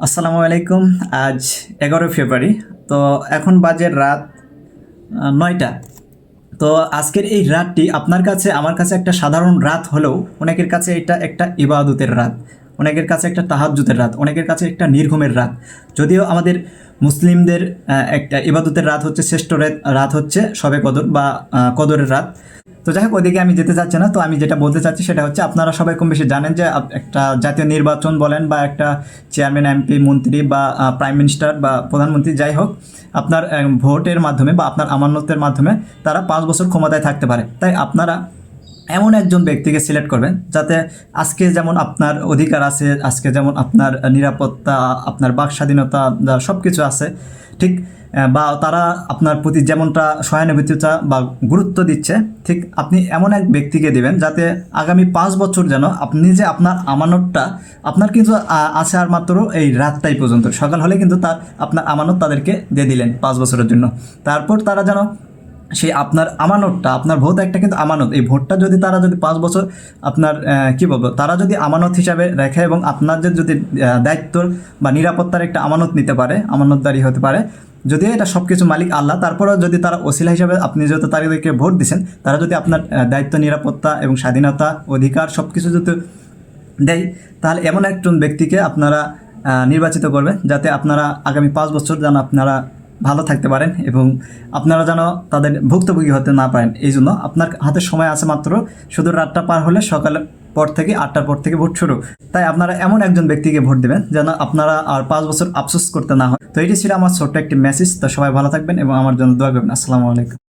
আসসালামু আলাইকুম। আজ 11 ফেব্রুয়ারি। তো এখন বাজে রাত 9টা। তো আজকের এই রাতটি আপনার কাছে আমার কাছে একটা সাধারণ রাত হলেও অনেকের কাছে এটা একটা ইবাদতের রাত, অনেকের কাছে একটা তাহাজ্জুদের রাত, অনেকের কাছে একটা নির্ঘুমের রাত। যদিও আমাদের মুসলিমদের একটা ইবাদতের রাত হচ্ছে শ্রেষ্ঠ রাত হচ্ছে শবে কদর বা কদরের রাত। তো যাই হোক, ওদিকে আমি যেতে চাচ্ছি না। তো আমি যেটা বলতে চাচ্ছি সেটা হচ্ছে, আপনারা সবাই কম বেশি জানেন যে একটা জাতীয় নির্বাচন বলেন বা একটা চেয়ারম্যান, এমপি, মন্ত্রী বা প্রাইম মিনিস্টার বা প্রধানমন্ত্রী, যাই হোক, আপনার ভোটের মাধ্যমে বা আপনার আমানতের মাধ্যমে তারা 5 বছর ক্ষমতায় থাকতে পারে। তাই আপনারা এমন একজন ব্যক্তিকে সিলেক্ট করবেন যাতে আজকে যেমন আপনার অধিকার আছে, আজকে যেমন আপনার নিরাপত্তা, আপনার বাক স্বাধীনতা, সব কিছু আছে, ঠিক বা তারা আপনার প্রতি যেমনটা সহানুভূতিতা বা গুরুত্ব দিচ্ছে, ঠিক আপনি এমন এক ব্যক্তিকে দিবেন যাতে আগামী 5 বছর যেন আপনি যে আপনার আমানতটা আপনার কিন্তু আছে আর মাত্র এই রাতটাই পর্যন্ত, সকাল হলে কিন্তু তার আপনার আমানত তাদেরকে দিয়ে দিলেন 5 বছরের জন্য। তারপর তারা যেন সেই আপনার আমানতটা, আপনার ভোট একটা কিন্তু আমানত, এই ভোটটা যদি তারা যদি 5 বছর আপনার কি বলবো, তারা যদি আমানত হিসাবে রাখে এবং আপনাদের যদি দায়িত্বর বা নিরাপত্তার একটা আমানত নিতে পারে, আমানতদারি হতে পারে, যদিও এটা সব কিছু মালিক আল্লাহ, তারপরেও যদি তারা ওসিলা হিসাবে আপনি যত তাদেরকে ভোট দিচ্ছেন, তারা যদি আপনার দায়িত্ব, নিরাপত্তা এবং স্বাধীনতা, অধিকার সব কিছু যদি দেয়, তাহলে এমন একজন ব্যক্তিকে আপনারা নির্বাচিত করবেন যাতে আপনারা আগামী 5 বছর যেন আপনারা ভালো থাকতে পারেন এবং আপনারা যেন তাদের ভুক্তভোগী হতে না পারেন। এই জন্য আপনার হাতে সময় আছে মাত্র, শুধু রাতটা পার হলে সকালের পর থেকে 8টার পর থেকে ভোট শুরু। তাই আপনারা এমন একজন ব্যক্তিকে ভোট দেবেন যেন আপনারা আর 5 বছর আফসোস করতে না হয়। তো এটি ছিল আমার ছোট্ট একটি মেসেজ। তো সবাই ভালো থাকবেন এবং আমার জন্য দোয়া করবেন। আসসালামু আলাইকুম।